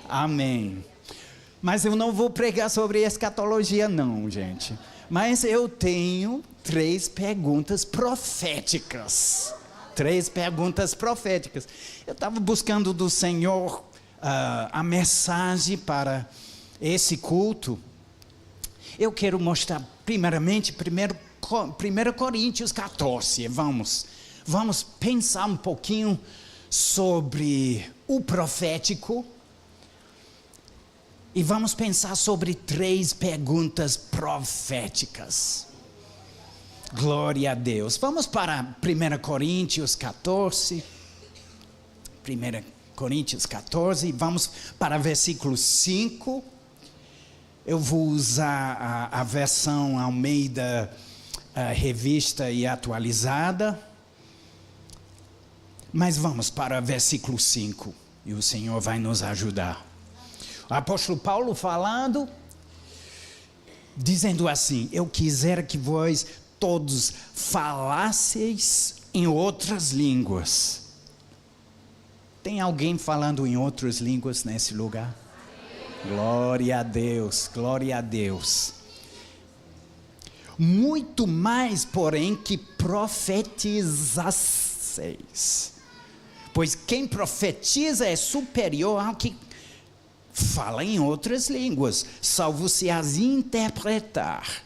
Amém. Mas eu não vou pregar sobre escatologia não, gente. Mas eu tenho 3 perguntas proféticas. 3 perguntas proféticas. Eu estava buscando do Senhor a mensagem para esse culto. Eu quero mostrar primeiramente 1 Coríntios 14. Vamos pensar um pouquinho sobre o profético. E vamos pensar sobre 3 perguntas proféticas. Glória a Deus. Vamos para 1 Coríntios 14. 1 Coríntios 14. Vamos para versículo 5. Eu vou usar a versão Almeida Revista e Atualizada. Mas vamos para versículo 5. E o Senhor vai nos ajudar. O apóstolo Paulo falando, dizendo assim: eu quisera que vós todos falasseis em outras línguas. Tem alguém falando em outras línguas nesse lugar? Glória a Deus, glória a Deus. Muito mais, porém, que profetizasseis. Pois quem profetiza é superior ao que fala em outras línguas, salvo se as interpretar,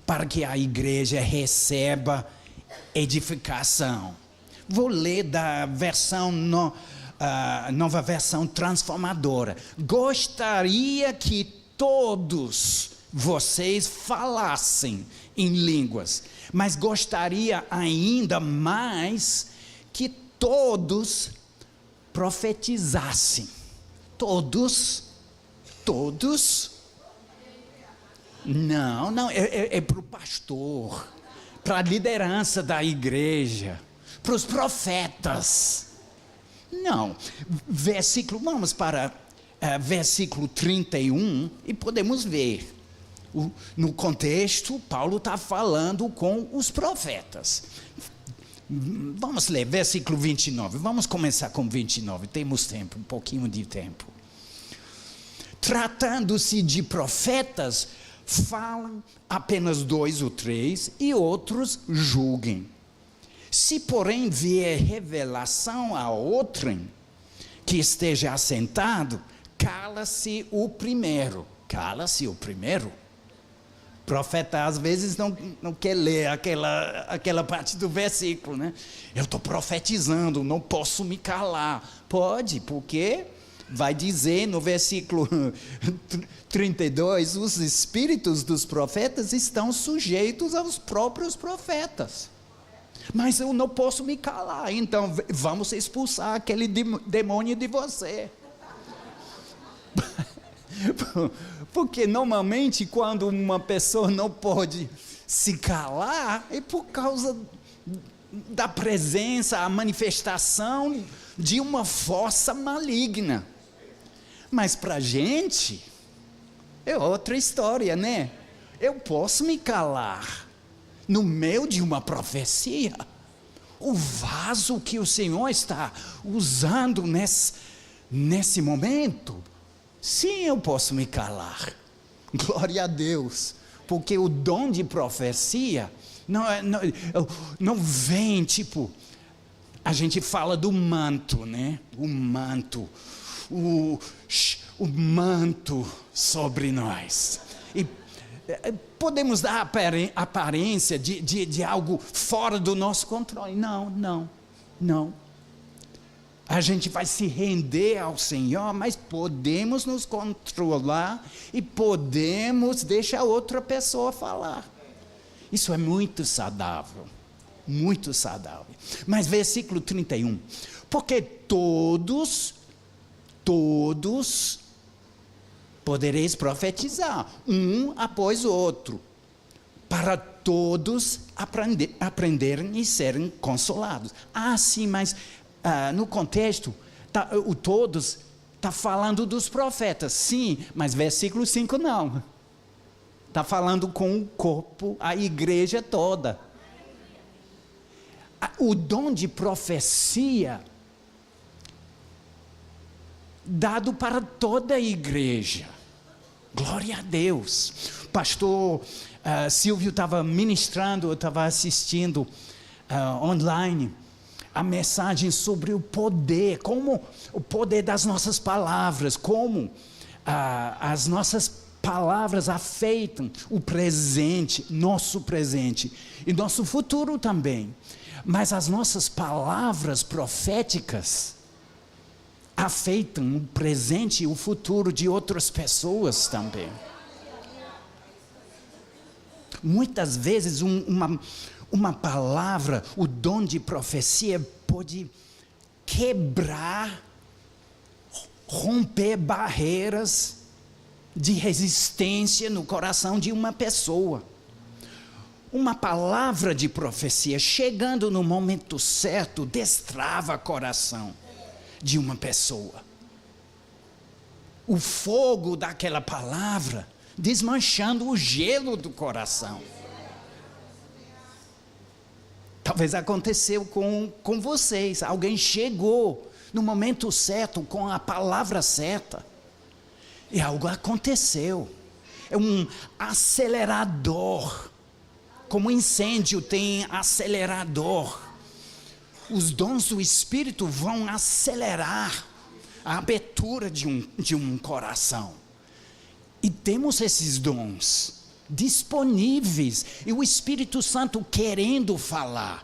para que a igreja receba edificação. Vou ler da versão nova versão transformadora. Gostaria que todos vocês falassem em línguas, mas gostaria ainda mais que todos profetizassem. Todos? Não, é para o pastor, para a liderança da igreja, para os profetas. Não, vamos para versículo 31 e podemos ver. No contexto, Paulo está falando com os profetas. Vamos ler versículo 29, vamos começar com 29, temos tempo, um pouquinho de tempo. Tratando-se de profetas, falam apenas 2 ou 3 e outros julguem. Se porém vier revelação a outrem que esteja assentado, cala-se o primeiro. Cala-se o primeiro. O profeta às vezes não quer ler aquela parte do versículo, né? Eu estou profetizando, não posso me calar. Pode, porque vai dizer no versículo 32, os espíritos dos profetas estão sujeitos aos próprios profetas. Mas eu não posso me calar, então vamos expulsar aquele demônio de você. Porque normalmente quando uma pessoa não pode se calar, é por causa da presença, a manifestação de uma força maligna. Mas para a gente, é outra história, né? Eu posso me calar no meio de uma profecia. O vaso que o Senhor está usando nesse momento, sim, eu posso me calar. Glória a Deus. Porque o dom de profecia não vem tipo... A gente fala do manto, né? O manto. O manto sobre nós. E podemos dar aparência de algo fora do nosso controle. Não. A gente vai se render ao Senhor, mas podemos nos controlar e podemos deixar outra pessoa falar. Isso é muito saudável. Muito saudável. Mas versículo 31. Porque todos podereis profetizar, um após o outro, para todos aprenderem e serem consolados. Sim, mas no contexto, o todos está falando dos profetas, sim, mas versículo 5 não. Está falando com o corpo, a igreja toda. O dom de profecia dado para toda a igreja. Glória a Deus. Pastor Silvio estava ministrando, eu estava assistindo online a mensagem sobre o poder, como o poder das nossas palavras, como as nossas palavras afetam o presente, nosso presente e nosso futuro também. Mas as nossas palavras proféticas afetam o presente e o futuro de outras pessoas também. Muitas vezes uma palavra, o dom de profecia pode quebrar, romper barreiras de resistência no coração de uma pessoa. Uma palavra de profecia chegando no momento certo destrava o coração de uma pessoa. O fogo daquela palavra desmanchando o gelo do coração. Talvez aconteceu com vocês. Alguém chegou no momento certo com a palavra certa e algo aconteceu. É um acelerador. Como incêndio tem acelerador. Os dons do Espírito vão acelerar a abertura de um coração. E temos esses dons disponíveis. E o Espírito Santo querendo falar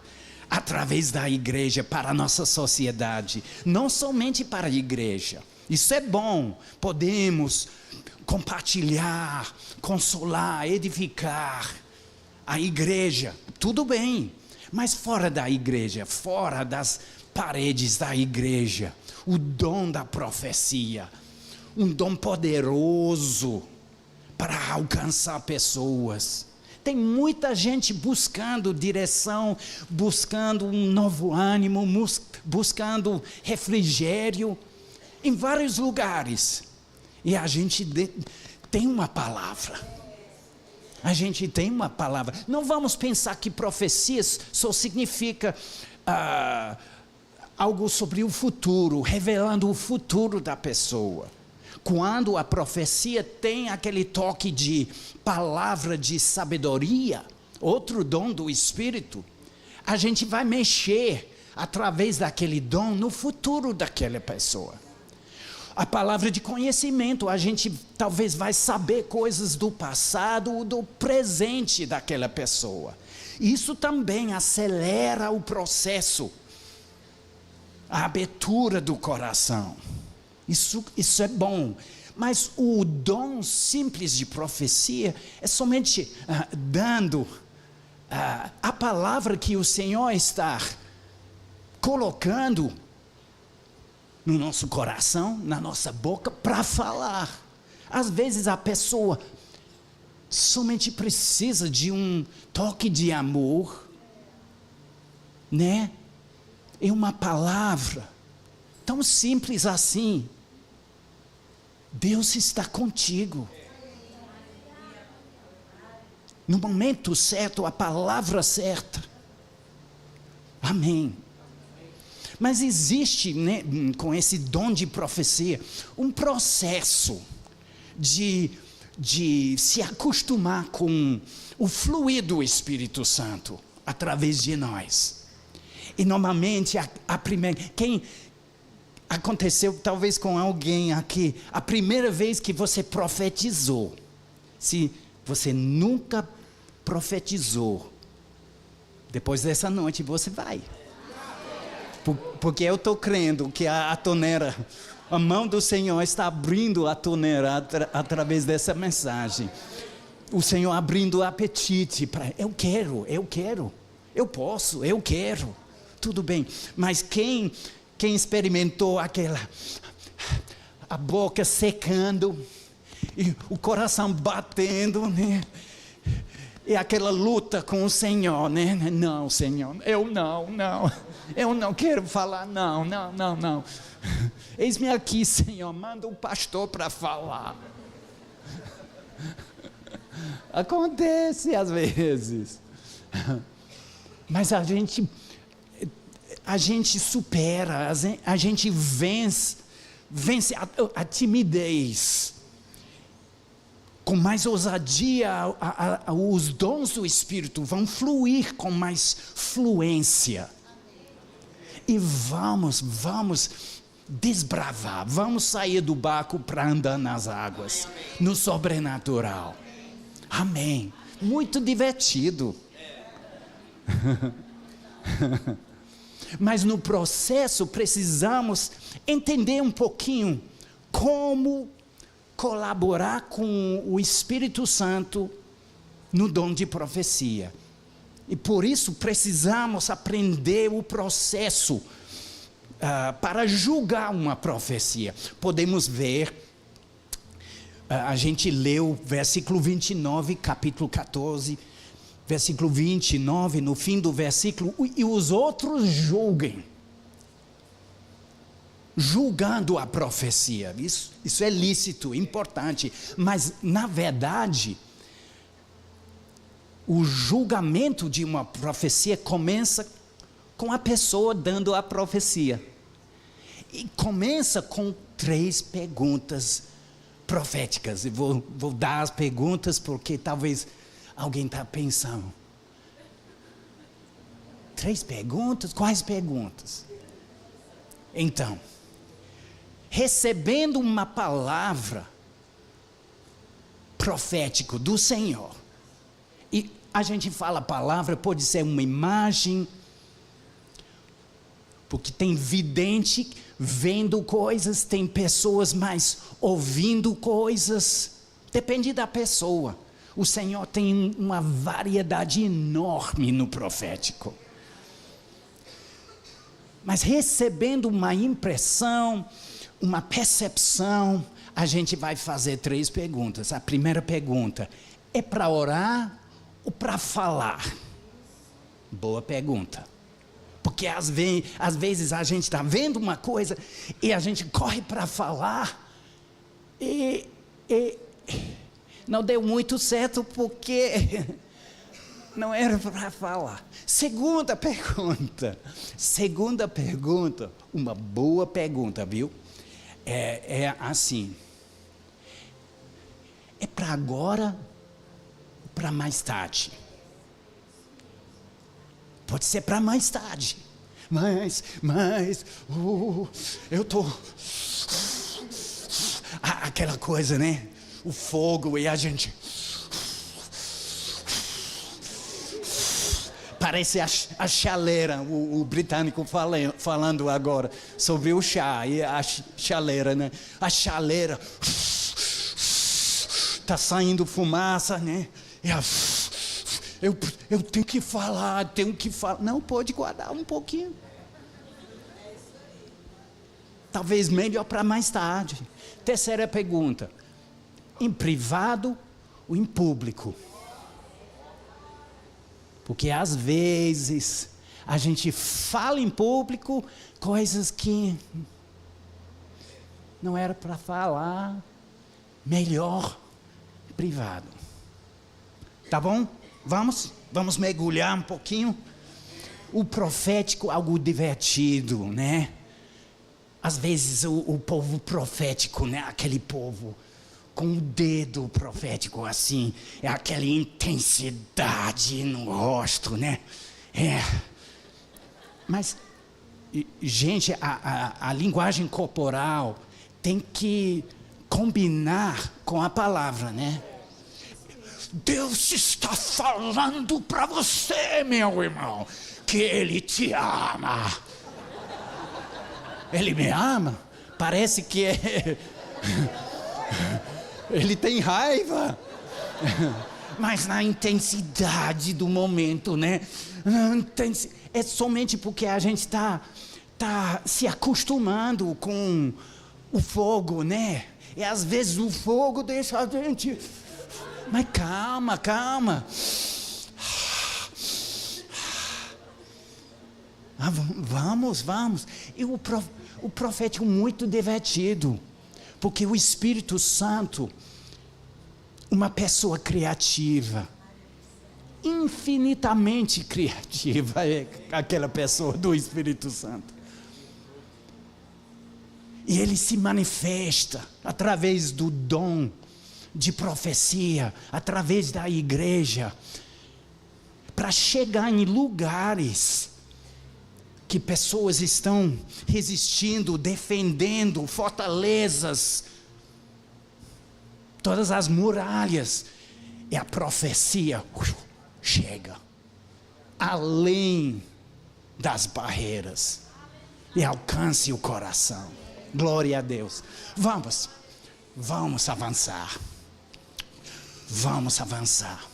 através da igreja para a nossa sociedade. Não somente para a igreja. Isso é bom. Podemos compartilhar, consolar, edificar a igreja, tudo bem, mas fora da igreja, fora das paredes da igreja, o dom da profecia, um dom poderoso para alcançar pessoas. Tem muita gente buscando direção, buscando um novo ânimo, buscando refrigério, em vários lugares, e a gente tem uma palavra. A gente tem uma palavra. Não vamos pensar que profecias só significa algo sobre o futuro, revelando o futuro da pessoa. Quando a profecia tem aquele toque de palavra de sabedoria, outro dom do Espírito, a gente vai mexer através daquele dom no futuro daquela pessoa. A palavra de conhecimento, a gente talvez vai saber coisas do passado ou do presente daquela pessoa. Isso também acelera o processo, a abertura do coração. Isso é bom. Mas o dom simples de profecia é somente dando a palavra que o Senhor está colocando no nosso coração, na nossa boca, para falar. Às vezes a pessoa somente precisa de um toque de amor, né? É uma palavra tão simples assim. Deus está contigo. No momento certo, a palavra certa. Amém. Mas existe, né, com esse dom de profecia, um processo de se acostumar com o fluir do Espírito Santo através de nós. E normalmente quem aconteceu talvez com alguém aqui, a primeira vez que você profetizou, se você nunca profetizou, depois dessa noite você vai. Porque eu estou crendo que a torneira, a mão do Senhor está abrindo a torneira através dessa mensagem. O Senhor abrindo o apetite para, eu quero, eu posso, eu quero. Tudo bem, mas quem experimentou a boca secando, e o coração batendo, né? E aquela luta com o Senhor, né? Não, Senhor, eu não quero falar, não. Eis-me aqui, Senhor, manda um pastor para falar. Acontece às vezes. Mas a gente supera, a gente vence vence a timidez. Com mais ousadia, os dons do Espírito vão fluir com mais fluência. E vamos desbravar, vamos sair do barco para andar nas águas, no sobrenatural. Amém. Muito divertido. Mas no processo precisamos entender um pouquinho como colaborar com o Espírito Santo no dom de profecia. E por isso precisamos aprender o processo para julgar uma profecia. Podemos ver, a gente leu versículo 29, capítulo 14, versículo 29, no fim do versículo, e os outros julguem. Julgando a profecia, isso é lícito, importante, mas na verdade, o julgamento de uma profecia começa com a pessoa dando a profecia, e começa com 3 perguntas proféticas. Eu vou dar as perguntas porque talvez alguém está pensando, 3 perguntas? Quais perguntas? Então, recebendo uma palavra profética do Senhor, e a gente fala palavra, pode ser uma imagem, porque tem vidente vendo coisas, tem pessoas mais ouvindo coisas, depende da pessoa. O Senhor tem uma variedade enorme no profético. Mas recebendo uma impressão, uma percepção, a gente vai fazer 3 perguntas. A primeira pergunta, é para orar ou para falar? Boa pergunta. Porque às vezes a gente está vendo uma coisa e a gente corre para falar e não deu muito certo porque não era para falar. Segunda pergunta, uma boa pergunta, viu? É assim, é para agora ou para mais tarde? Pode ser para mais tarde, mas eu estou... aquela coisa, né? O fogo e a gente... Parece a chaleira, o britânico falando agora sobre o chá e a chaleira, né? A chaleira, está saindo fumaça, né? E eu tenho que falar. Não, pode guardar um pouquinho. Talvez melhor para mais tarde. Terceira pergunta, em privado ou em público? Porque às vezes a gente fala em público coisas que não era para falar, melhor em privado. Tá bom? Vamos mergulhar um pouquinho. O profético, algo divertido, né? Às vezes o povo profético, né? Aquele povo com o dedo profético assim, é aquela intensidade no rosto, né? Mas, gente, a linguagem corporal tem que combinar com a palavra, né? Deus está falando para você, meu irmão, que Ele te ama. Ele me ama? Parece que Ele tem raiva. Mas na intensidade do momento, né? É somente porque a gente está se acostumando com o fogo, né? E às vezes o fogo deixa a gente... Mas calma. Vamos. E o profético muito divertido. Porque o Espírito Santo, uma pessoa criativa, infinitamente criativa é aquela pessoa do Espírito Santo. E ele se manifesta através do dom de profecia, através da igreja, para chegar em lugares que pessoas estão resistindo, defendendo, fortalezas, todas as muralhas, e a profecia chega além das barreiras e alcance o coração. Glória a Deus. Vamos avançar. Vamos avançar.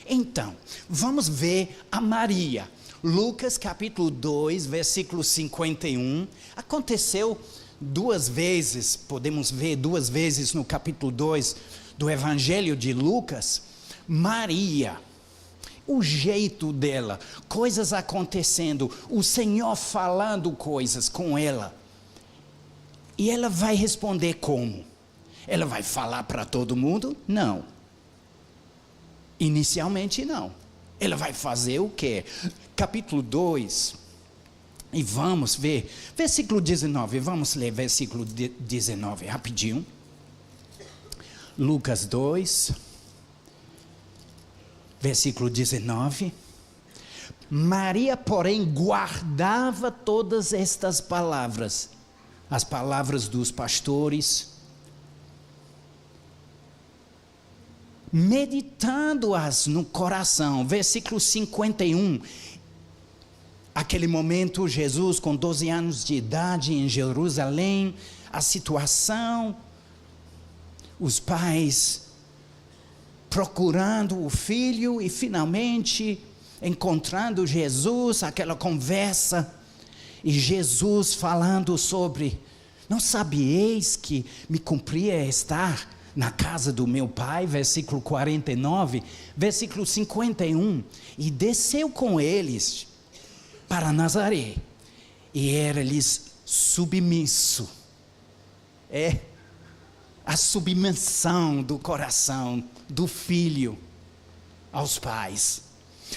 Então, vamos ver a Maria. Lucas capítulo 2, versículo 51. Aconteceu duas vezes, podemos ver duas vezes no capítulo 2 do Evangelho de Lucas. Maria, o jeito dela, coisas acontecendo, o Senhor falando coisas com ela. E ela vai responder como? Ela vai falar para todo mundo? Não. Inicialmente não. Ela vai fazer o quê? Capítulo 2, e vamos ver, versículo 19, vamos ler versículo 19, rapidinho. Lucas 2, versículo 19. Maria, porém, guardava todas estas palavras, as palavras dos pastores, meditando-as no coração. Versículo 51. Aquele momento, Jesus com 12 anos de idade em Jerusalém, a situação, os pais procurando o filho e finalmente encontrando Jesus, aquela conversa, e Jesus falando sobre, não sabieis que me cumpria estar na casa do meu pai, versículo 49, versículo 51, e desceu com eles para Nazaré, e era-lhes submisso. É a submissão do coração do filho aos pais.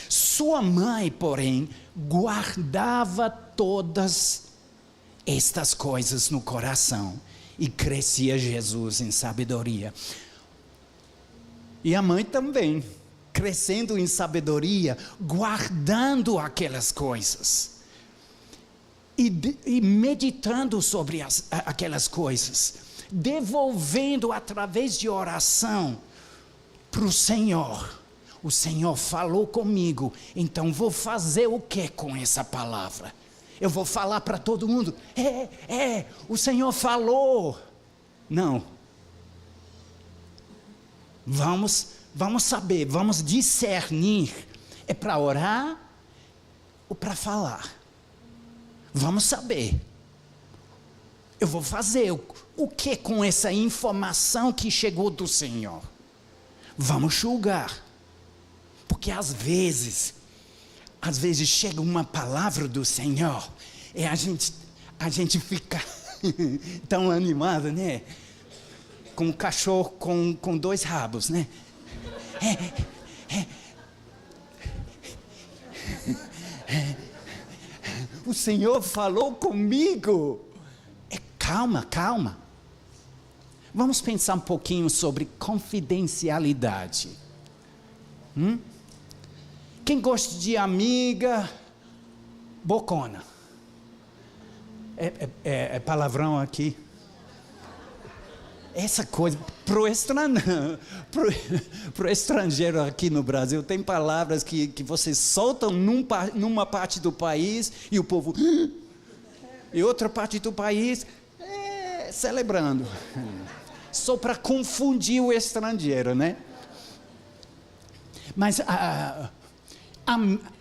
Sua mãe, porém, guardava todas estas coisas no coração, e crescia Jesus em sabedoria. E a mãe também, crescendo em sabedoria, guardando aquelas coisas, e meditando sobre aquelas coisas, devolvendo através de oração para o Senhor. O Senhor falou comigo, então vou fazer o que com essa palavra? Eu vou falar para todo mundo, o Senhor falou. Não. Vamos saber, vamos discernir, é para orar ou para falar? Vamos saber. Eu vou fazer o que com essa informação que chegou do Senhor? Vamos julgar. Porque às vezes chega uma palavra do Senhor, e a gente fica tão animado, né? Como um cachorro com dois rabos, né? O Senhor falou comigo. Calma. Vamos pensar um pouquinho sobre confidencialidade. Quem gosta de amiga bocona? É palavrão aqui? Essa coisa, pro estrangeiro aqui no Brasil, tem palavras que vocês soltam numa parte do país e o povo... E outra parte do país, celebrando. Só para confundir o estrangeiro, né? Mas...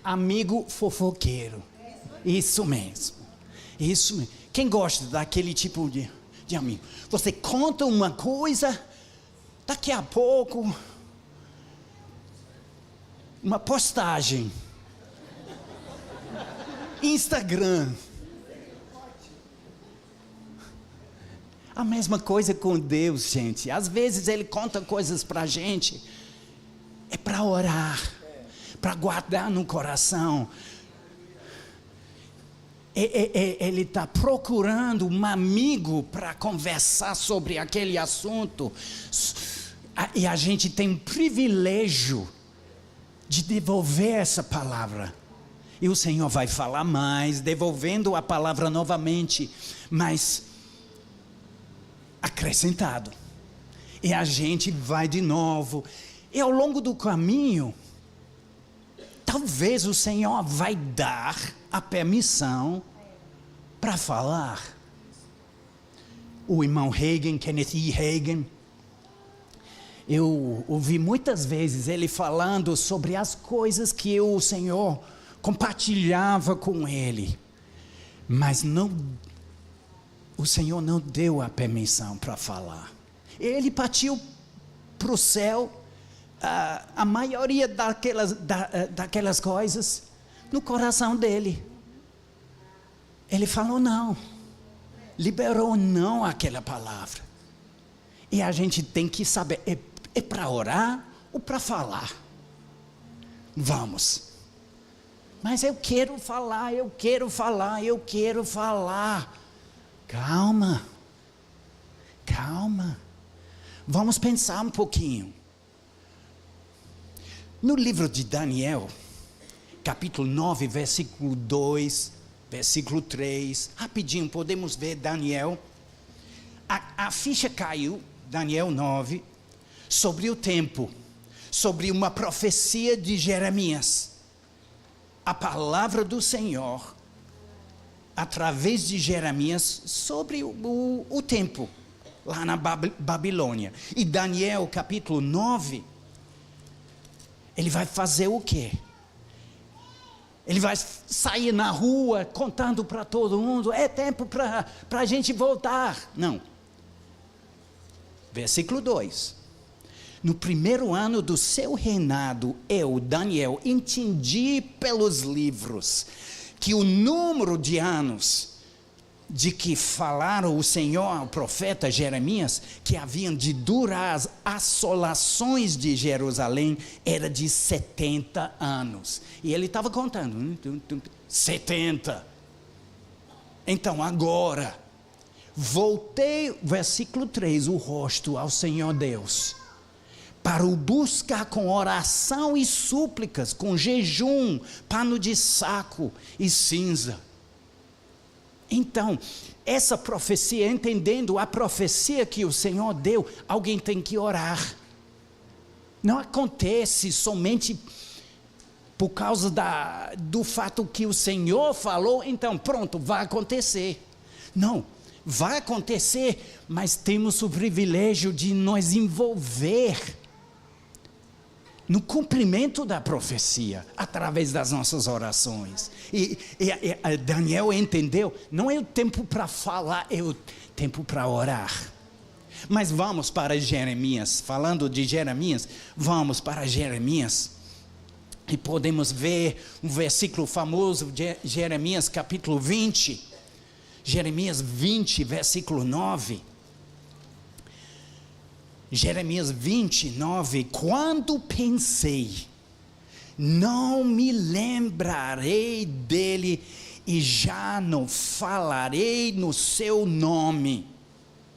amigo fofoqueiro. Isso mesmo. Quem gosta daquele tipo de amigo? Você conta uma coisa, daqui a pouco, uma postagem, Instagram. A mesma coisa com Deus, gente. Às vezes Ele conta coisas para a gente, é para orar, para guardar no coração. ele está procurando um amigo para conversar sobre aquele assunto. E a gente tem o privilégio de devolver essa palavra. E o Senhor vai falar mais, devolvendo a palavra novamente, mas acrescentado. E a gente vai de novo. E ao longo do caminho, talvez o Senhor vai dar a permissão para falar. O irmão Hagin, Kenneth E. Hagin, eu ouvi muitas vezes ele falando sobre as coisas que o Senhor compartilhava com ele, mas o Senhor não deu a permissão para falar. Ele partiu para o céu, a maioria daquelas coisas no coração dele. Ele falou não, liberou não aquela palavra. E a gente tem que saber, é para orar ou para falar? Vamos. Mas eu quero falar. Calma. Vamos pensar um pouquinho. No livro de Daniel, capítulo 9, versículo 2, versículo 3, rapidinho, podemos ver Daniel. A ficha caiu, Daniel 9, sobre o tempo, sobre uma profecia de Jeremias. A palavra do Senhor, através de Jeremias, sobre o tempo, lá na Babilônia. E Daniel, capítulo 9, ele vai fazer o quê? Ele vai sair na rua, contando para todo mundo, é tempo para a gente voltar. Não. Versículo 2. No primeiro ano do seu reinado, eu, Daniel, entendi pelos livros que o número de anos de que falaram o Senhor ao profeta Jeremias, que haviam de durar as assolações de Jerusalém, era de 70 anos. E ele estava contando, 70. Então agora, voltei, versículo 3, o rosto ao Senhor Deus, para o buscar com oração e súplicas, com jejum, pano de saco e cinza. Então, essa profecia, entendendo a profecia que o Senhor deu, alguém tem que orar. Não acontece somente por causa do fato que o Senhor falou, então pronto, vai acontecer. Não, vai acontecer, mas temos o privilégio de nos envolver no cumprimento da profecia, através das nossas orações. E Daniel entendeu, não é o tempo para falar, é o tempo para orar. Mas vamos para Jeremias, falando de Jeremias, vamos para Jeremias, e podemos ver um versículo famoso de Jeremias capítulo 20, Jeremias 20, versículo 9, Jeremias 29, quando pensei, não me lembrarei dele e já não falarei no seu nome.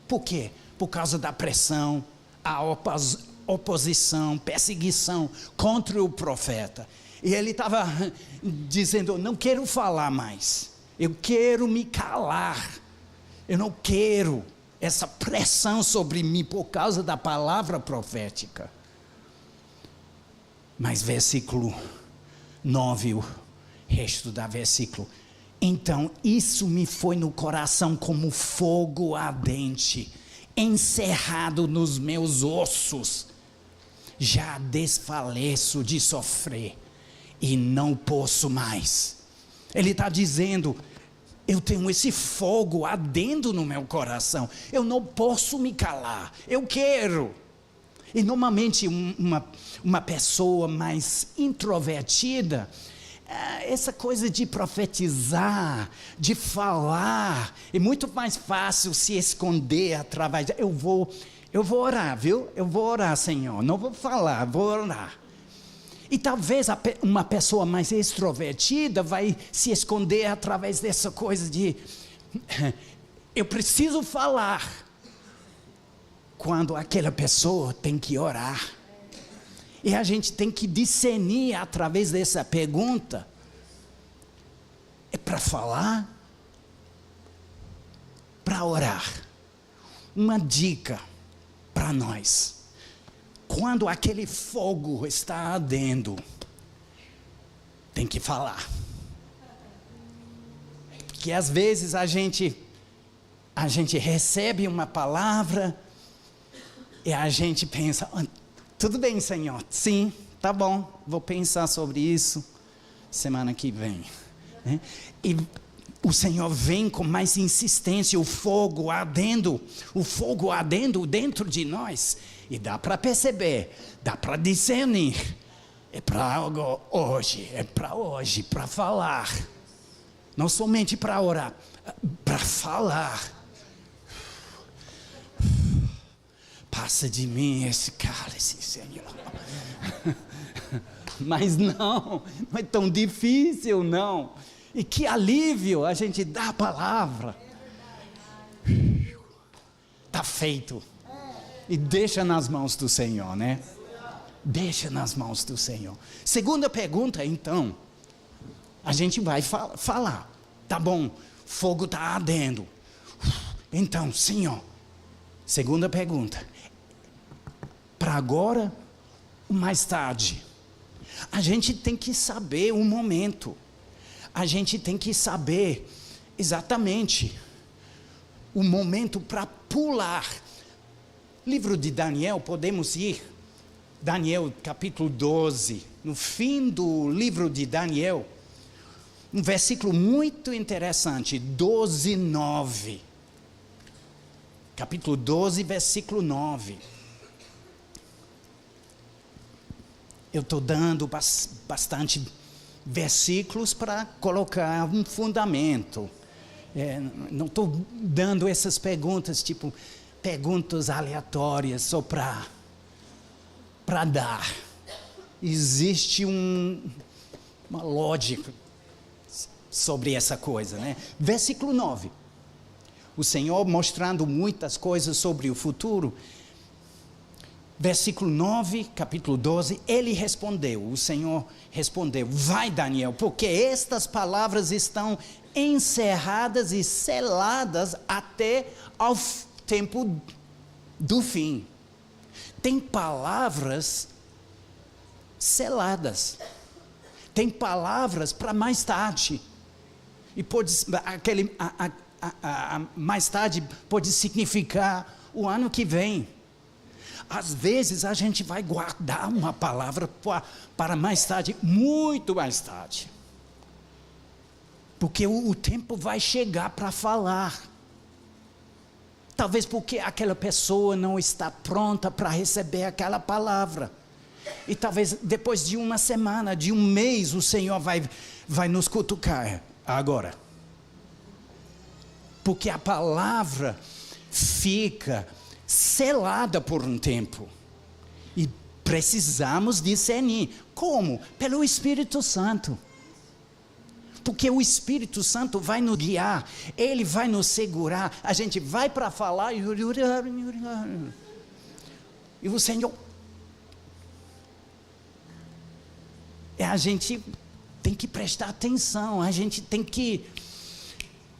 Por quê? Por causa da pressão, a oposição, perseguição contra o profeta. E ele estava dizendo, não quero falar mais, eu quero me calar, eu não quero essa pressão sobre mim por causa da palavra profética. Mas versículo 9, o resto da versículo. Então isso me foi no coração como fogo ardente, encerrado nos meus ossos. Já desfaleço de sofrer e não posso mais. Ele está dizendo, eu tenho esse fogo ardendo no meu coração, eu não posso me calar, eu quero. E normalmente uma pessoa mais introvertida, essa coisa de profetizar, de falar, é muito mais fácil se esconder através de, eu vou orar, viu? Eu vou orar, Senhor, não vou falar, vou orar. E talvez uma pessoa mais extrovertida vai se esconder através dessa coisa de eu preciso falar, quando aquela pessoa tem que orar. E a gente tem que discernir através dessa pergunta: é para falar? Para orar? Uma dica para nós: quando aquele fogo está ardendo, tem que falar. Porque às vezes a gente recebe uma palavra e a gente pensa: tudo bem, Senhor, sim, tá bom, vou pensar sobre isso semana que vem. E o Senhor vem com mais insistência, o fogo ardendo dentro de nós. E dá para perceber, dá para discernir. É para algo hoje, para falar. Não somente para orar, para falar. Passa de mim esse cálice, Senhor. Mas não é tão difícil, não. E que alívio a gente dá a palavra. Está feito. E deixa nas mãos do Senhor, né? Deixa nas mãos do Senhor. Segunda pergunta, então. A gente vai falar. Tá bom, fogo está ardendo. Então, Senhor. Segunda pergunta. Para agora ou mais tarde? A gente tem que saber o momento. A gente tem que saber exatamente o momento para pular. Livro de Daniel, podemos ir. Daniel capítulo 12. No fim do livro de Daniel, um versículo muito interessante, 12:9. Capítulo 12, versículo 9. Eu estou dando bastante versículos para colocar um fundamento. Não estou dando essas perguntas, tipo, perguntas aleatórias só para dar. Existe uma lógica sobre essa coisa, né? Versículo 9. O Senhor mostrando muitas coisas sobre o futuro. Versículo 9, capítulo 12, o Senhor respondeu: vai, Daniel, porque estas palavras estão encerradas e seladas até ao tempo do fim. Tem palavras seladas, tem palavras para mais tarde, e mais tarde pode significar o ano que vem. Às vezes a gente vai guardar uma palavra para mais tarde, muito mais tarde. Porque o tempo vai chegar para falar. Talvez porque aquela pessoa não está pronta para receber aquela palavra. E talvez depois de uma semana, de um mês, o Senhor vai nos cutucar. Agora. Porque a palavra fica selada por um tempo. E precisamos discernir. Como? Pelo Espírito Santo. Porque o Espírito Santo vai nos guiar. Ele vai nos segurar. A gente vai para falar. E o Senhor... A gente tem que prestar atenção. A gente tem que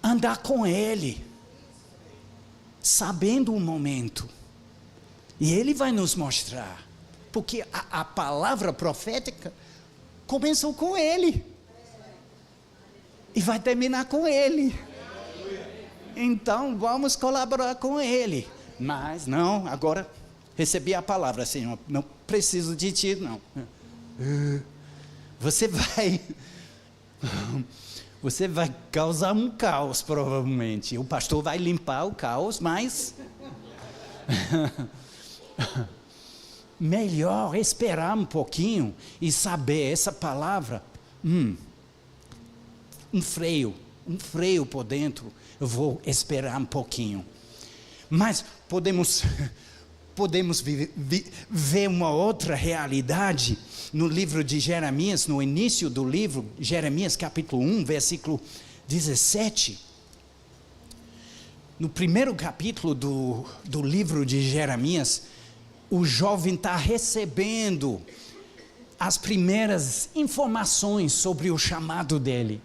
andar com Ele, sabendo o momento, e Ele vai nos mostrar, porque a palavra profética começou com Ele, e vai terminar com Ele, então vamos colaborar com Ele, mas não, agora recebi a palavra, Senhor, não preciso de Ti, não, você vai causar um caos, provavelmente. O pastor vai limpar o caos, mas... melhor esperar um pouquinho e saber essa palavra. Um freio por dentro. Eu vou esperar um pouquinho. Mas podemos podemos ver uma outra realidade no livro de Jeremias, no início do livro, Jeremias capítulo 1, versículo 17. No primeiro capítulo do livro de Jeremias, o jovem está recebendo as primeiras informações sobre o chamado dele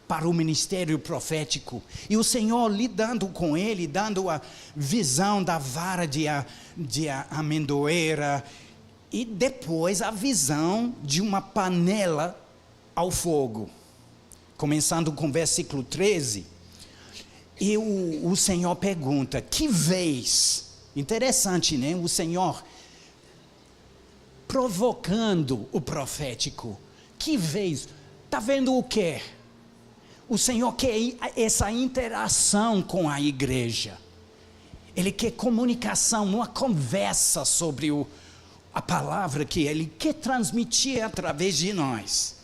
para o ministério profético. E o Senhor lidando com ele, dando a visão da vara de amendoeira, e depois a visão de uma panela ao fogo. Começando com o versículo 13. E o Senhor pergunta, que vês? Interessante, né? O Senhor provocando o profético. Que vês? Está vendo o quê? O Senhor quer essa interação com a igreja. Ele quer comunicação, uma conversa sobre a palavra que Ele quer transmitir através de nós.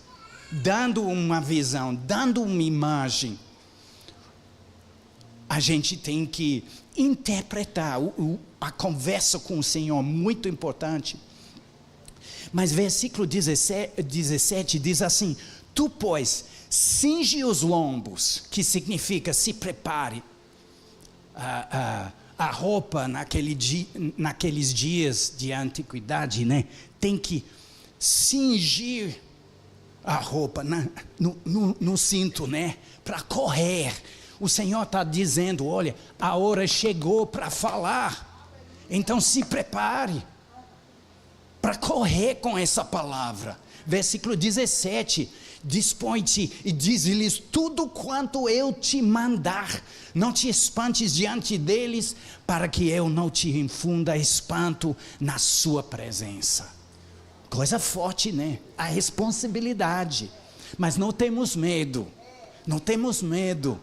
Dando uma visão, dando uma imagem. A gente tem que interpretar a conversa com o Senhor, muito importante. Mas versículo 17 diz assim: tu, pois, cinge os lombos, que significa se prepare. A roupa naqueles dias de antiguidade, né, tem que cingir a roupa no cinto, né, para correr. O Senhor está dizendo, olha, a hora chegou para falar, então se prepare para correr com essa palavra. Versículo 17, dispõe-te e diz-lhes tudo quanto eu te mandar, não te espantes diante deles, para que eu não te infunda espanto na sua presença. Coisa forte, né? A responsabilidade, mas não temos medo, não temos medo.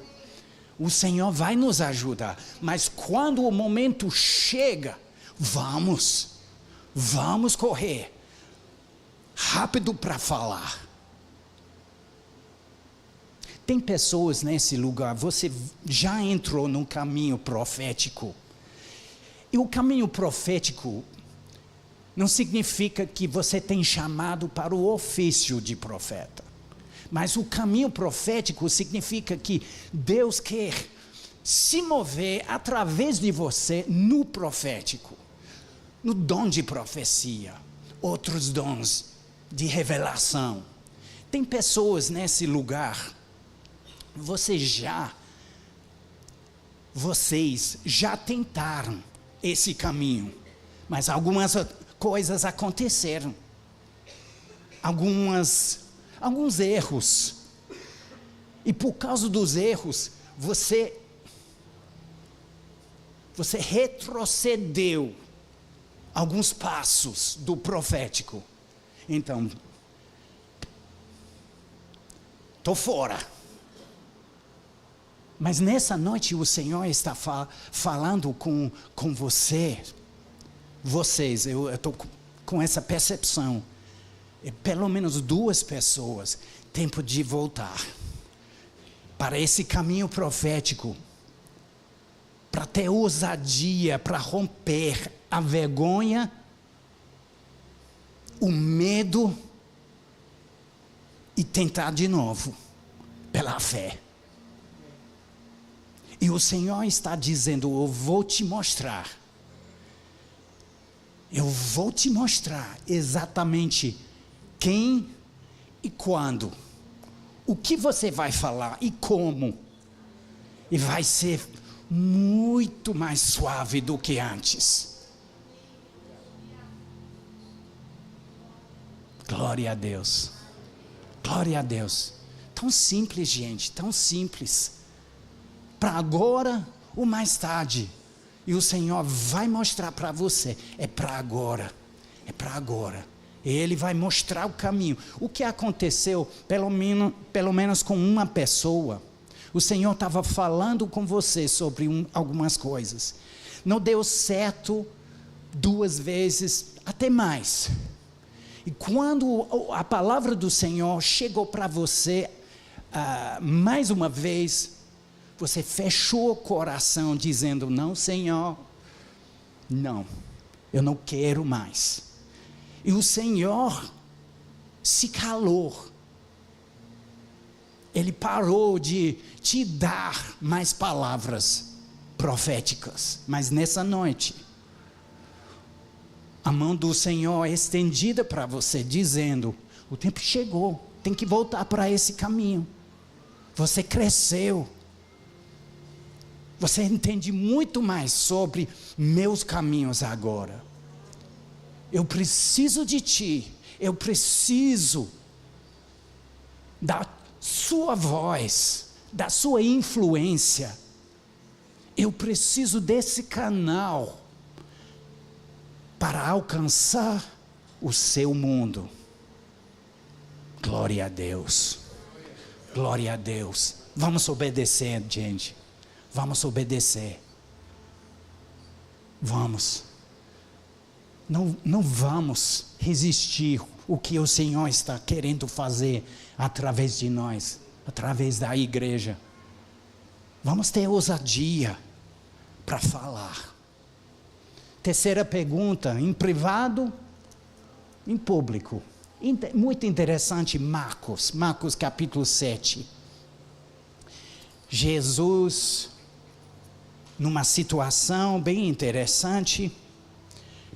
O Senhor vai nos ajudar, mas quando o momento chega, vamos correr, rápido para falar. Tem pessoas nesse lugar, você já entrou num caminho profético, e o caminho profético não significa que você tem chamado para o ofício de profeta. Mas o caminho profético significa que Deus quer se mover através de você no profético, no dom de profecia, outros dons de revelação. Tem pessoas nesse lugar, vocês já tentaram esse caminho, mas algumas coisas aconteceram, alguns erros, e por causa dos erros, você retrocedeu alguns passos do profético. Então, estou fora. Mas nessa noite o Senhor está falando com vocês, eu estou com essa percepção. Pelo menos 2 pessoas, tempo de voltar para esse caminho profético, para ter ousadia, para romper a vergonha, o medo e tentar de novo, pela fé. E o Senhor está dizendo, eu vou te mostrar exatamente quem e quando, o que você vai falar e como, e vai ser muito mais suave do que antes. Glória a Deus, glória a Deus. Tão simples, gente, tão simples. Para agora ou mais tarde, e o Senhor vai mostrar para você, é para agora, é para agora. Ele vai mostrar o caminho. O que aconteceu, pelo menos com uma pessoa, o Senhor estava falando com você sobre algumas coisas. Não deu certo 2 vezes, até mais. E quando a palavra do Senhor chegou para você, mais uma vez, você fechou o coração dizendo, não, Senhor, não. Eu não quero mais. E o Senhor se calou. Ele parou de te dar mais palavras proféticas. Mas nessa noite, a mão do Senhor é estendida para você, dizendo: o tempo chegou, tem que voltar para esse caminho. Você cresceu. Você entende muito mais sobre meus caminhos agora. Eu preciso de ti. Eu preciso da sua voz, da sua influência. Eu preciso desse canal para alcançar o seu mundo. Glória a Deus. Glória a Deus. Vamos obedecer, gente. Vamos obedecer. Vamos. Não vamos resistir o que o Senhor está querendo fazer através de nós, através da igreja. Vamos ter ousadia para falar. Terceira pergunta, em privado, em público. Muito interessante, Marcos capítulo 7. Jesus, numa situação bem interessante,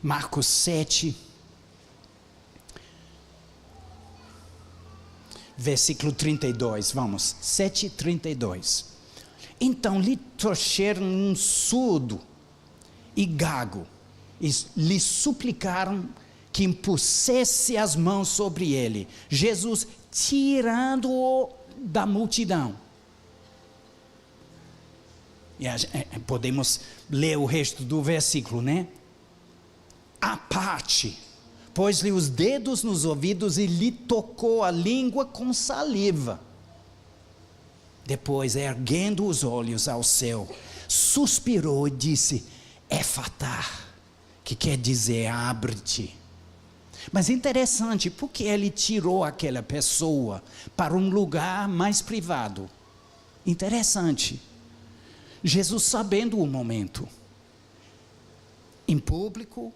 Marcos 7, versículo 32, vamos, 7:32. Então lhe trouxeram um surdo e gago, e lhe suplicaram que impusesse as mãos sobre ele. Jesus, tirando-o da multidão. E podemos ler o resto do versículo, né? À parte, pôs-lhe os dedos nos ouvidos e lhe tocou a língua com saliva. Depois, erguendo os olhos ao céu, suspirou e disse: Efatá, que quer dizer abre-te. Mas interessante, porque ele tirou aquela pessoa para um lugar mais privado. Interessante. Jesus sabendo o momento. Em público,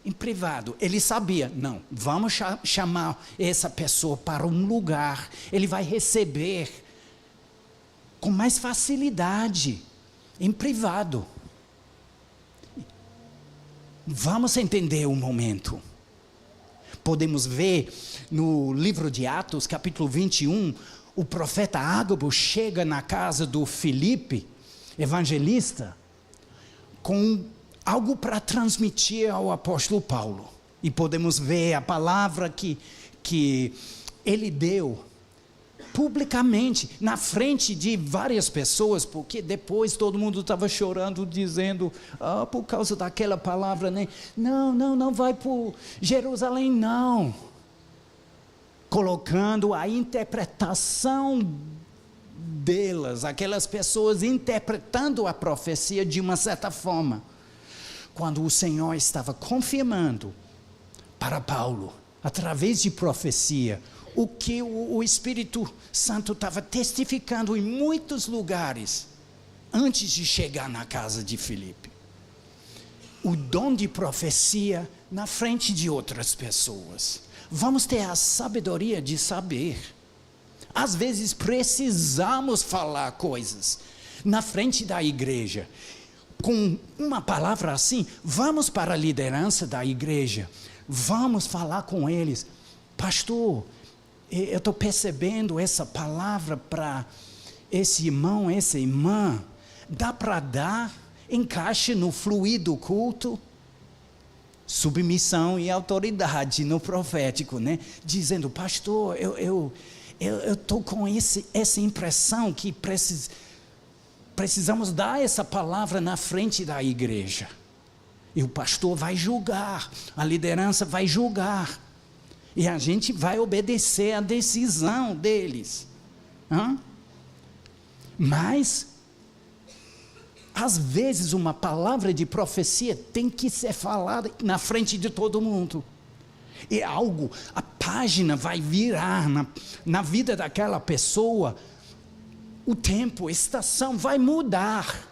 em privado. Ele sabia, não, vamos chamar essa pessoa para um lugar. Ele vai receber com mais facilidade, em privado. Vamos entender o momento. Podemos ver no livro de Atos, capítulo 21, o profeta Ágabo chega na casa do Filipe, evangelista, com algo para transmitir ao apóstolo Paulo. E podemos ver a palavra que ele deu publicamente, na frente de várias pessoas, porque depois todo mundo estava chorando, dizendo, por causa daquela palavra, né? Não vai por Jerusalém, não. Colocando a interpretação delas, aquelas pessoas interpretando a profecia de uma certa forma. Quando o Senhor estava confirmando para Paulo, através de profecia, o que o Espírito Santo estava testificando em muitos lugares, antes de chegar na casa de Filipe. O dom de profecia na frente de outras pessoas. Vamos ter a sabedoria de saber. Às vezes precisamos falar coisas na frente da igreja. Com uma palavra assim, vamos para a liderança da igreja. Vamos falar com eles. Pastor, eu estou percebendo essa palavra para esse irmão, essa irmã. Dá para dar, encaixe no fluir do culto. Submissão e autoridade no profético, né? Dizendo, pastor, eu estou com essa impressão que precisamos dar essa palavra na frente da igreja. E o pastor vai julgar, a liderança vai julgar. E a gente vai obedecer a decisão deles. Mas, às vezes, uma palavra de profecia tem que ser falada na frente de todo mundo. E algo, a página vai virar na vida daquela pessoa. O tempo, a estação vai mudar.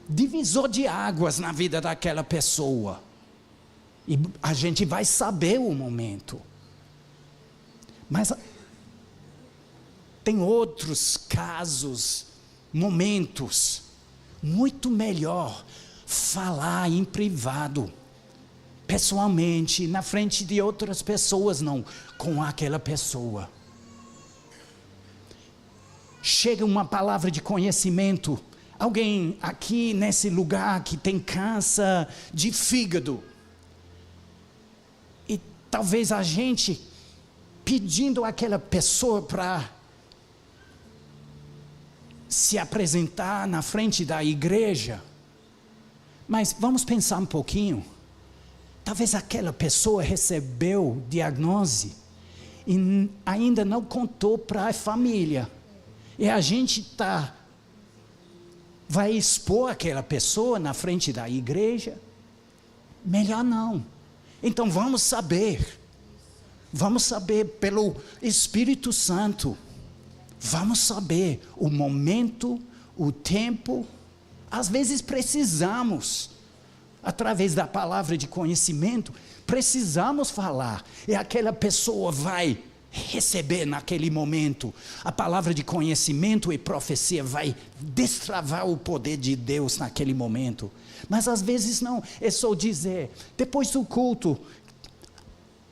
Divisor de águas na vida daquela pessoa. E a gente vai saber o momento. Mas tem outros casos, momentos, muito melhor falar em privado, pessoalmente, na frente de outras pessoas, não com aquela pessoa. Chega uma palavra de conhecimento, alguém aqui nesse lugar que tem câncer de fígado, e talvez a gente pedindo àquela pessoa para se apresentar na frente da igreja, mas vamos pensar um pouquinho. Talvez aquela pessoa recebeu diagnose e ainda não contou para a família. E a gente vai expor aquela pessoa na frente da igreja? Melhor não. Então vamos saber pelo Espírito Santo. Vamos saber o momento, o tempo. Às vezes precisamos, através da palavra de conhecimento, precisamos falar. E aquela pessoa vai receber naquele momento a palavra de conhecimento e profecia, vai destravar o poder de Deus naquele momento. Mas às vezes não, é só dizer, depois do culto,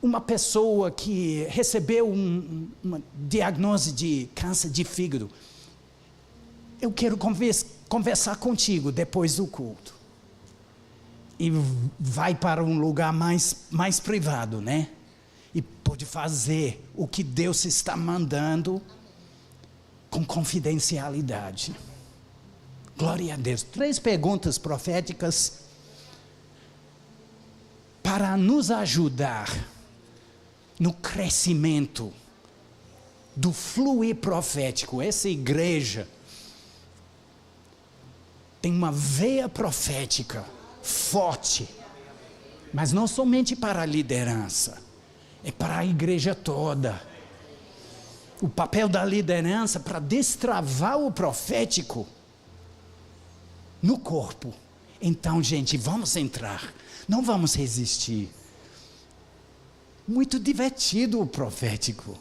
uma pessoa que recebeu uma diagnose de câncer de fígado, eu quero conversar contigo depois do culto. E vai para um lugar mais privado, né? E pode fazer o que Deus está mandando com confidencialidade. Glória a Deus. 3 perguntas proféticas para nos ajudar no crescimento do fluir profético. Essa igreja tem uma veia profética forte, mas não somente para a liderança, é para a igreja toda. O papel da liderança para destravar o profético no corpo. Então, gente, vamos entrar, não vamos resistir. Muito divertido o profético.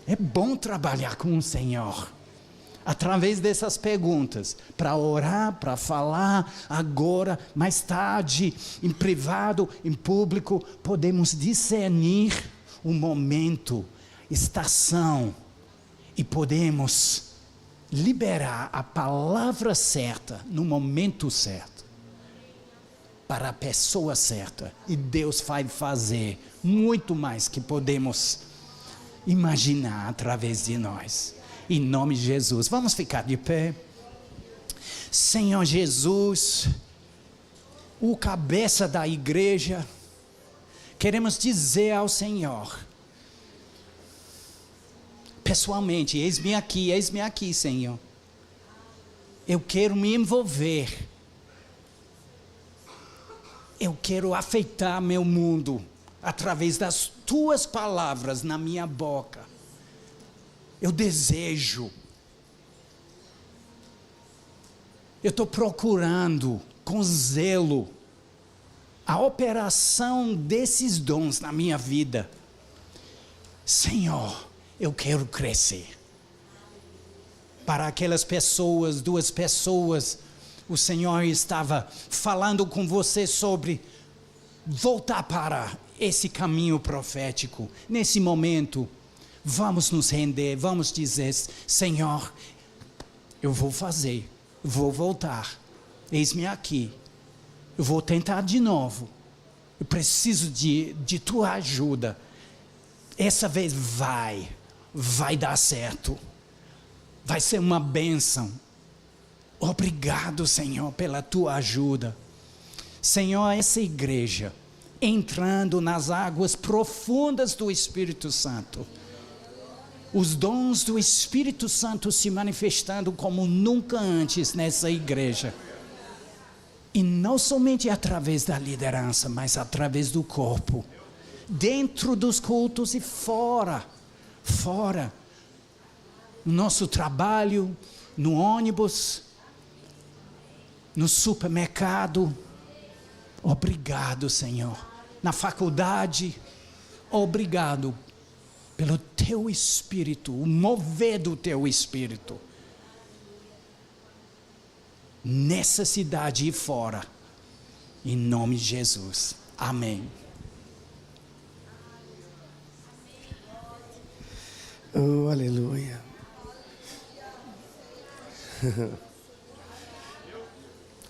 É bom trabalhar com o Senhor. Através dessas perguntas, para orar, para falar agora, mais tarde, em privado, em público, podemos discernir o momento, estação, e podemos liberar a palavra certa, no momento certo, para a pessoa certa, e Deus vai fazer muito mais que podemos imaginar através de nós. Em nome de Jesus, vamos ficar de pé. Senhor Jesus, o cabeça da igreja, queremos dizer ao Senhor, pessoalmente, eis-me aqui, Senhor. Eu quero me envolver. Eu quero afetar meu mundo através das tuas palavras na minha boca. Eu desejo. Eu estou procurando com zelo a operação desses dons na minha vida. Senhor, eu quero crescer. Para aquelas pessoas, 2 pessoas, o Senhor estava falando com você sobre voltar para esse caminho profético. Nesse momento, vamos nos render, vamos dizer, Senhor, eu vou fazer, vou voltar, eis-me aqui, eu vou tentar de novo, eu preciso de tua ajuda, essa vez vai dar certo, vai ser uma bênção. Obrigado, Senhor, pela tua ajuda. Senhor, essa igreja entrando nas águas profundas do Espírito Santo, os dons do Espírito Santo se manifestando como nunca antes nessa igreja, e não somente através da liderança, mas através do corpo, dentro dos cultos e fora, no nosso trabalho, no ônibus, no supermercado. Obrigado, Senhor, na faculdade. Obrigado pelo teu Espírito, o mover do teu Espírito, nessa cidade e fora, em nome de Jesus, amém. Oh, aleluia.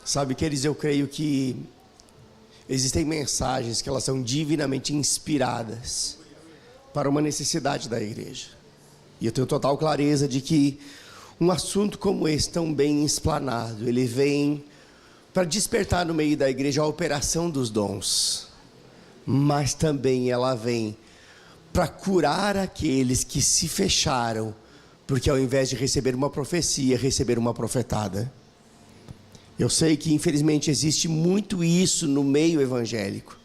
Sabe, queridos, eu creio que existem mensagens que elas são divinamente inspiradas para uma necessidade da igreja. E eu tenho total clareza de que um assunto como esse, tão bem explanado, ele vem para despertar no meio da igreja a operação dos dons, mas também ela vem para curar aqueles que se fecharam, porque ao invés de receber uma profecia, receberam uma profetada. Eu sei que infelizmente existe muito isso no meio evangélico,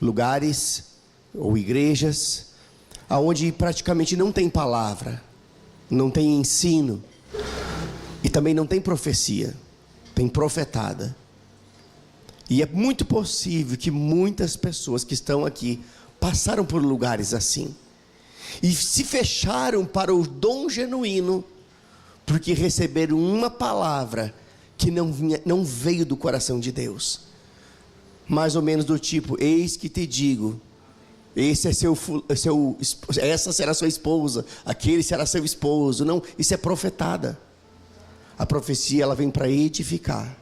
lugares ou igrejas aonde praticamente não tem palavra, não tem ensino e também não tem profecia, tem profetada. E é muito possível que muitas pessoas que estão aqui passaram por lugares assim e se fecharam para o dom genuíno, porque receberam uma palavra que não veio do coração de Deus, mais ou menos do tipo: eis que te digo, essa será sua esposa, aquele será seu esposo. Não, isso é profetada. A profecia, ela vem para edificar,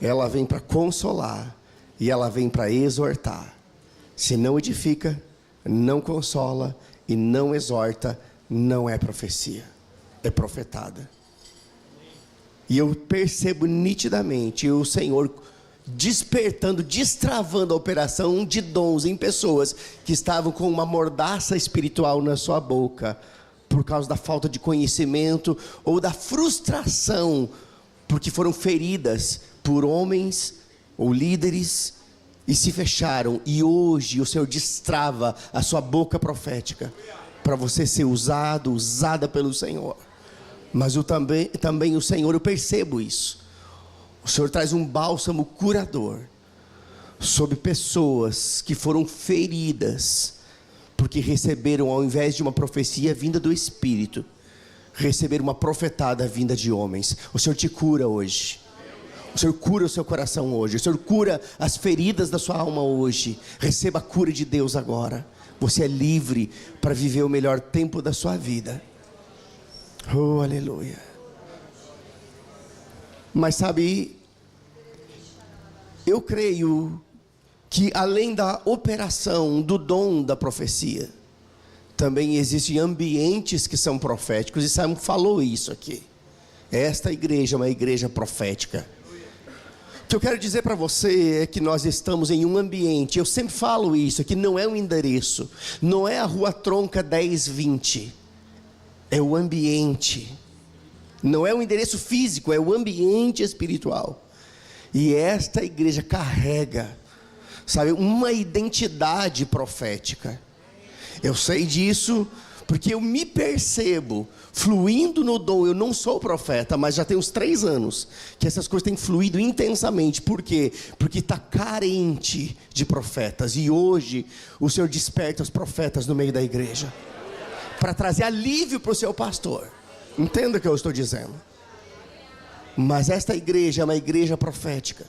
ela vem para consolar e ela vem para exortar. Se não edifica, não consola e não exorta, não é profecia, é profetada. E eu percebo nitidamente o Senhor despertando, destravando a operação de dons em pessoas que estavam com uma mordaça espiritual na sua boca, por causa da falta de conhecimento ou da frustração, porque foram feridas por homens ou líderes e se fecharam. E hoje o Senhor destrava a sua boca profética para você ser usada pelo Senhor. Mas também o Senhor, eu percebo isso, o Senhor traz um bálsamo curador sobre pessoas que foram feridas, porque receberam, ao invés de uma profecia vinda do Espírito, receberam uma profetada vinda de homens. O Senhor te cura hoje, o Senhor cura o seu coração hoje, o Senhor cura as feridas da sua alma hoje. Receba a cura de Deus agora. Você é livre para viver o melhor tempo da sua vida. Oh, aleluia. Mas sabe, eu creio que além da operação do dom da profecia, também existem ambientes que são proféticos, e Simon falou isso aqui. Esta igreja é uma igreja profética. O que eu quero dizer para você é que nós estamos em um ambiente, eu sempre falo isso, que não é um endereço, não é a Rua Tronca 1020, é o ambiente. Não é um endereço físico, é o ambiente espiritual. E esta igreja carrega, sabe, uma identidade profética. Eu sei disso porque eu me percebo fluindo no dom. Eu não sou profeta, mas já tem uns 3 anos que essas coisas têm fluído intensamente. Por quê? Porque está carente de profetas. E hoje o Senhor desperta os profetas no meio da igreja para trazer alívio para o seu pastor. Entenda o que eu estou dizendo. Mas esta igreja é uma igreja profética.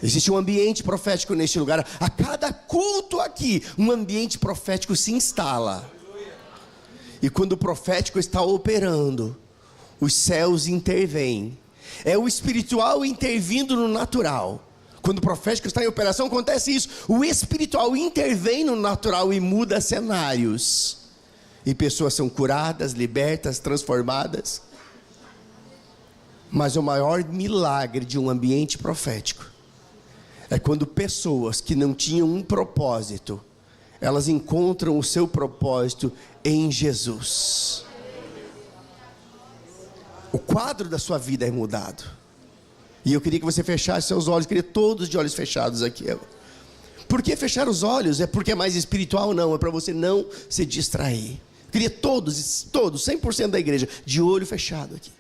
Existe um ambiente profético neste lugar. A cada culto aqui, um ambiente profético se instala. E quando o profético está operando, os céus intervêm. É o espiritual intervindo no natural. Quando o profético está em operação, acontece isso. O espiritual intervém no natural e muda cenários. E pessoas são curadas, libertas, transformadas. Mas o maior milagre de um ambiente profético é quando pessoas que não tinham um propósito, elas encontram o seu propósito em Jesus. O quadro da sua vida é mudado. E eu queria que você fechasse seus olhos, queria todos de olhos fechados aqui. Por que fechar os olhos? É porque é mais espiritual? Não, é para você não se distrair. Queria todos, 100% da igreja, de olho fechado aqui.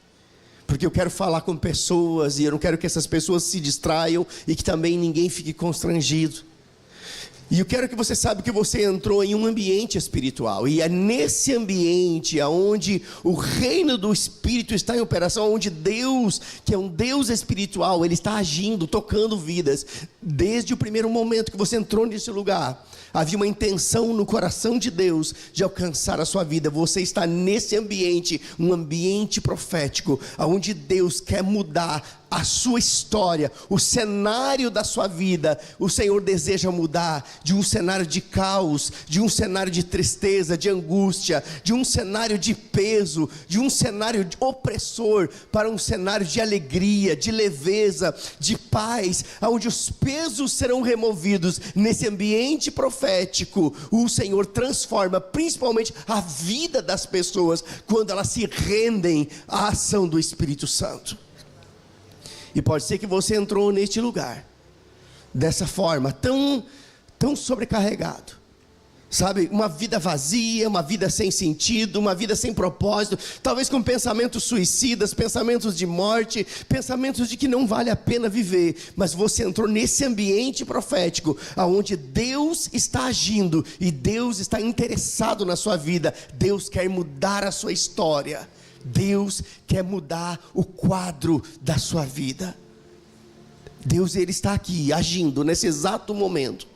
Porque eu quero falar com pessoas e eu não quero que essas pessoas se distraiam e que também ninguém fique constrangido. E eu quero que você saiba que você entrou em um ambiente espiritual. E é nesse ambiente onde o reino do Espírito está em operação, onde Deus, que é um Deus espiritual, Ele está agindo, tocando vidas. Desde o primeiro momento que você entrou nesse lugar, havia uma intenção no coração de Deus de alcançar a sua vida. Você está nesse ambiente, um ambiente profético, onde Deus quer mudar a sua história, o cenário da sua vida. O Senhor deseja mudar de um cenário de caos, de um cenário de tristeza, de angústia, de um cenário de peso, de um cenário opressor, para um cenário de alegria, de leveza, de paz, onde os pesos serão removidos. Nesse ambiente profético, o Senhor transforma principalmente a vida das pessoas, quando elas se rendem à ação do Espírito Santo. E pode ser que você entrou neste lugar dessa forma, tão sobrecarregado, sabe, uma vida vazia, uma vida sem sentido, uma vida sem propósito, talvez com pensamentos suicidas, pensamentos de morte, pensamentos de que não vale a pena viver. Mas você entrou nesse ambiente profético, onde Deus está agindo, e Deus está interessado na sua vida. Deus quer mudar a sua história, Deus quer mudar o quadro da sua vida. Deus, Ele está aqui agindo nesse exato momento.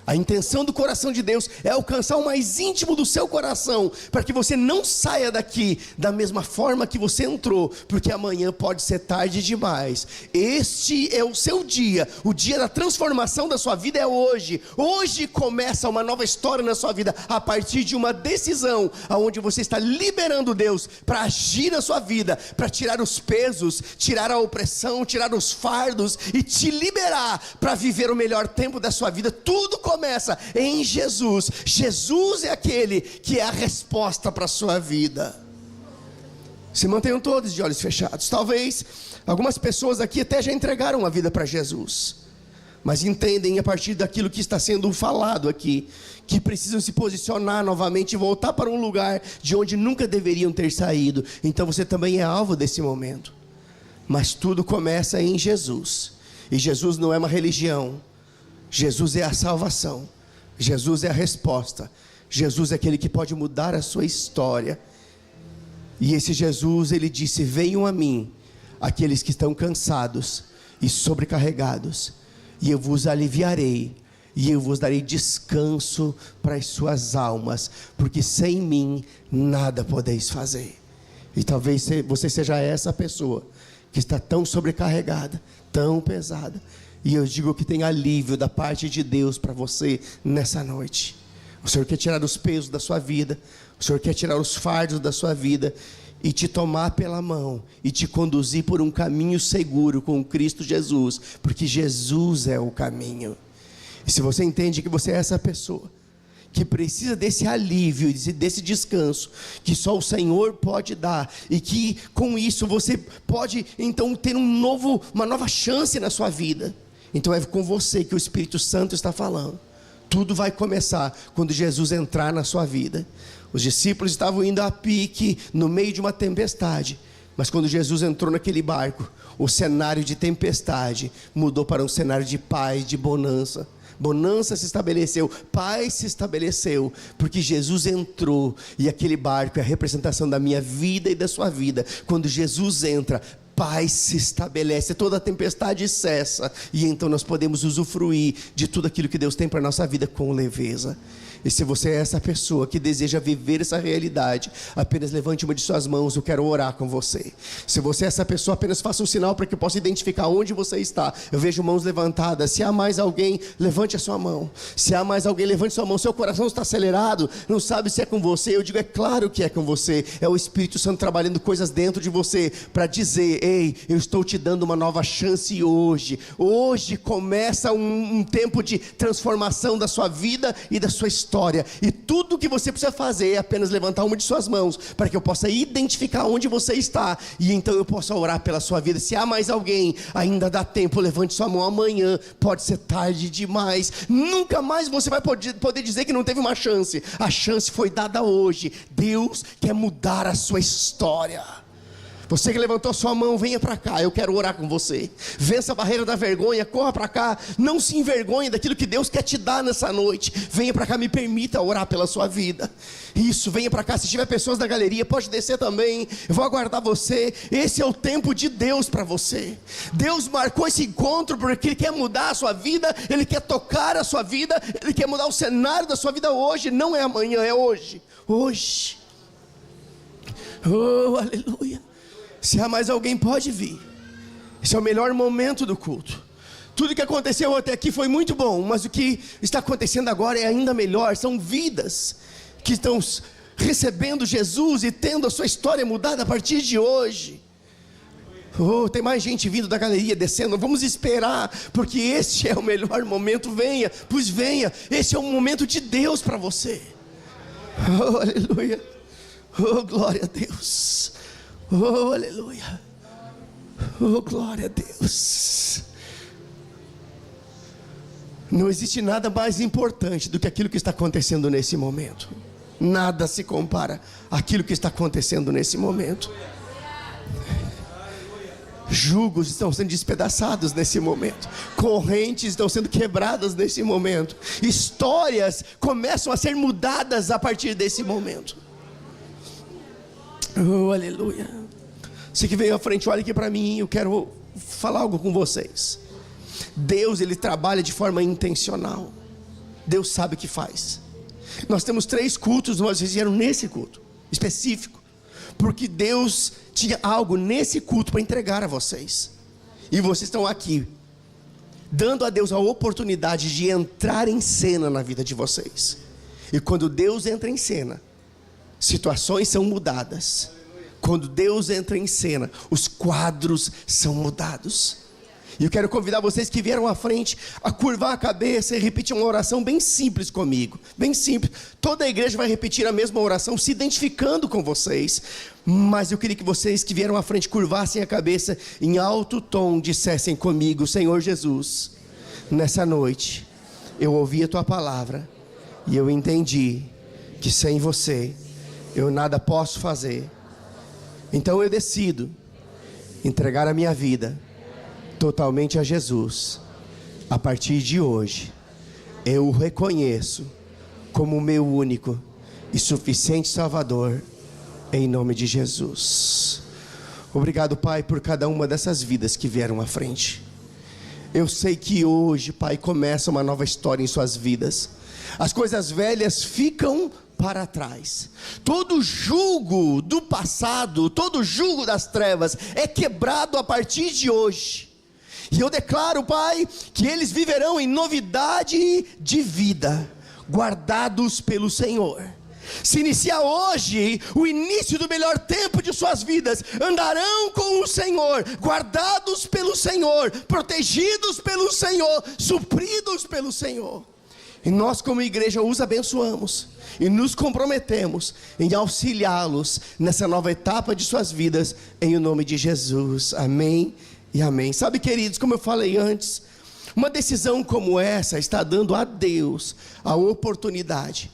A intenção do coração de Deus é alcançar o mais íntimo do seu coração, para que você não saia daqui da mesma forma que você entrou, porque amanhã pode ser tarde demais. Este é o seu dia, o dia da transformação da sua vida é hoje. Hoje começa uma nova história na sua vida, a partir de uma decisão, onde você está liberando Deus para agir na sua vida, para tirar os pesos, tirar a opressão, tirar os fardos, e te liberar para viver o melhor tempo da sua vida. Tudo começa em Jesus. Jesus é aquele que é a resposta para a sua vida. Se mantenham todos de olhos fechados. Talvez algumas pessoas aqui até já entregaram a vida para Jesus, mas entendem a partir daquilo que está sendo falado aqui, que precisam se posicionar novamente e voltar para um lugar de onde nunca deveriam ter saído. Então você também é alvo desse momento. Mas tudo começa em Jesus. E Jesus não é uma religião. Jesus é a salvação, Jesus é a resposta, Jesus é aquele que pode mudar a sua história. E esse Jesus, Ele disse: venham a mim, aqueles que estão cansados e sobrecarregados, e eu vos aliviarei, e eu vos darei descanso para as suas almas, porque sem mim nada podeis fazer. E talvez você seja essa pessoa que está tão sobrecarregada, tão pesada, e eu digo que tem alívio da parte de Deus para você nessa noite. O Senhor quer tirar os pesos da sua vida, o Senhor quer tirar os fardos da sua vida, e te tomar pela mão, e te conduzir por um caminho seguro com Cristo Jesus, porque Jesus é o caminho. E se você entende que você é essa pessoa, que precisa desse alívio, desse descanso, que só o Senhor pode dar, e que com isso você pode então ter uma nova chance na sua vida, então é com você que o Espírito Santo está falando. Tudo vai começar quando Jesus entrar na sua vida. Os discípulos estavam indo a pique no meio de uma tempestade, mas quando Jesus entrou naquele barco, o cenário de tempestade mudou para um cenário de paz, de bonança. Bonança se estabeleceu, paz se estabeleceu, porque Jesus entrou. E aquele barco é a representação da minha vida e da sua vida. Quando Jesus entra, paz se estabelece, toda a tempestade cessa, e então nós podemos usufruir de tudo aquilo que Deus tem para a nossa vida com leveza. E se você é essa pessoa que deseja viver essa realidade, apenas levante uma de suas mãos, eu quero orar com você. Se você é essa pessoa, apenas faça um sinal para que eu possa identificar onde você está. Eu vejo mãos levantadas. Se há mais alguém, levante a sua mão. Se há mais alguém, levante sua mão. Seu coração está acelerado, não sabe se é com você. Eu digo, é claro que é com você. É o Espírito Santo trabalhando coisas dentro de você, para dizer: ei, eu estou te dando uma nova chance hoje. Hoje começa um tempo de transformação da sua vida e da sua história. E tudo o que você precisa fazer é apenas levantar uma de suas mãos, para que eu possa identificar onde você está, e então eu possa orar pela sua vida. Se há mais alguém, ainda dá tempo, levante sua mão. Amanhã pode ser tarde demais, nunca mais você vai poder dizer que não teve uma chance. A chance foi dada hoje. Deus quer mudar a sua história. Você que levantou sua mão, venha para cá, eu quero orar com você. Vença a barreira da vergonha, corra para cá. Não se envergonhe daquilo que Deus quer te dar nessa noite. Venha para cá, me permita orar pela sua vida. Isso, venha para cá. Se tiver pessoas na galeria, pode descer também. Eu vou aguardar você. Esse é o tempo de Deus para você. Deus marcou esse encontro porque Ele quer mudar a sua vida. Ele quer tocar a sua vida. Ele quer mudar o cenário da sua vida hoje. Não é amanhã, é hoje. Hoje. Oh, aleluia. Se há mais alguém, pode vir. Esse é o melhor momento do culto. Tudo que aconteceu até aqui foi muito bom, mas o que está acontecendo agora é ainda melhor. São vidas que estão recebendo Jesus e tendo a sua história mudada a partir de hoje. Oh, tem mais gente vindo da galeria, descendo. Vamos esperar, porque esse é o melhor momento. Venha, pois venha. Esse é o momento de Deus para você. Oh, aleluia. Oh, glória a Deus. Oh, aleluia. Oh, glória a Deus. Não existe nada mais importante do que aquilo que está acontecendo nesse momento. Nada se compara àquilo que está acontecendo nesse momento. Jugos estão sendo despedaçados nesse momento. Correntes estão sendo quebradas nesse momento. Histórias começam a ser mudadas a partir desse momento. Oh, aleluia. Você que veio à frente, olha aqui para mim. Eu quero falar algo com vocês. Deus, Ele trabalha de forma intencional. Deus sabe o que faz. Nós temos 3 cultos, nós fizeram nesse culto específico, porque Deus tinha algo nesse culto para entregar a vocês. E vocês estão aqui, dando a Deus a oportunidade de entrar em cena na vida de vocês. E quando Deus entra em cena, situações são mudadas. Quando Deus entra em cena, os quadros são mudados. E eu quero convidar vocês que vieram à frente a curvar a cabeça e repetir uma oração bem simples comigo. Bem simples. Toda a igreja vai repetir a mesma oração, se identificando com vocês. Mas eu queria que vocês que vieram à frente curvassem a cabeça em alto tom, dissessem comigo: Senhor Jesus, nessa noite eu ouvi a Tua palavra e eu entendi que sem Você eu nada posso fazer. Então eu decido entregar a minha vida totalmente a Jesus. A partir de hoje eu o reconheço como o meu único e suficiente Salvador, em nome de Jesus. Obrigado, Pai, por cada uma dessas vidas que vieram à frente. Eu sei que hoje, Pai, começa uma nova história em suas vidas. As coisas velhas ficam para trás. Todo jugo do passado, todo jugo das trevas é quebrado a partir de hoje. E eu declaro, Pai, que eles viverão em novidade de vida, guardados pelo Senhor. Se inicia hoje o início do melhor tempo de suas vidas, andarão com o Senhor, guardados pelo Senhor, protegidos pelo Senhor, supridos pelo Senhor. E nós como igreja os abençoamos e nos comprometemos em auxiliá-los nessa nova etapa de suas vidas, em nome de Jesus. Amém e amém. Sabe, queridos, como eu falei antes, uma decisão como essa está dando a Deus a oportunidade,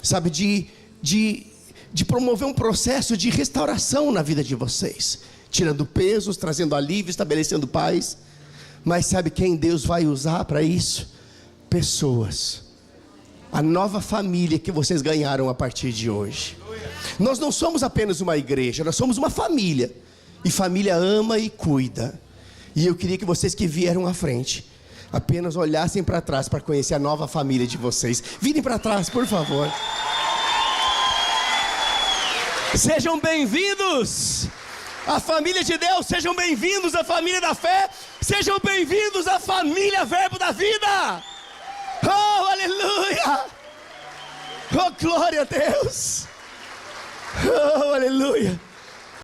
sabe, de promover um processo de restauração na vida de vocês, tirando pesos, trazendo alívio, estabelecendo paz. Mas sabe quem Deus vai usar para isso? Pessoas, a nova família que vocês ganharam a partir de hoje. Nós não somos apenas uma igreja, nós somos uma família. E família ama e cuida. E eu queria que vocês que vieram à frente apenas olhassem para trás para conhecer a nova família de vocês. Virem para trás, por favor. Sejam bem-vindos à família de Deus. Sejam bem-vindos à família da fé. Sejam bem-vindos à família Verbo da Vida. Oh, aleluia. Oh, glória a Deus. Oh, aleluia.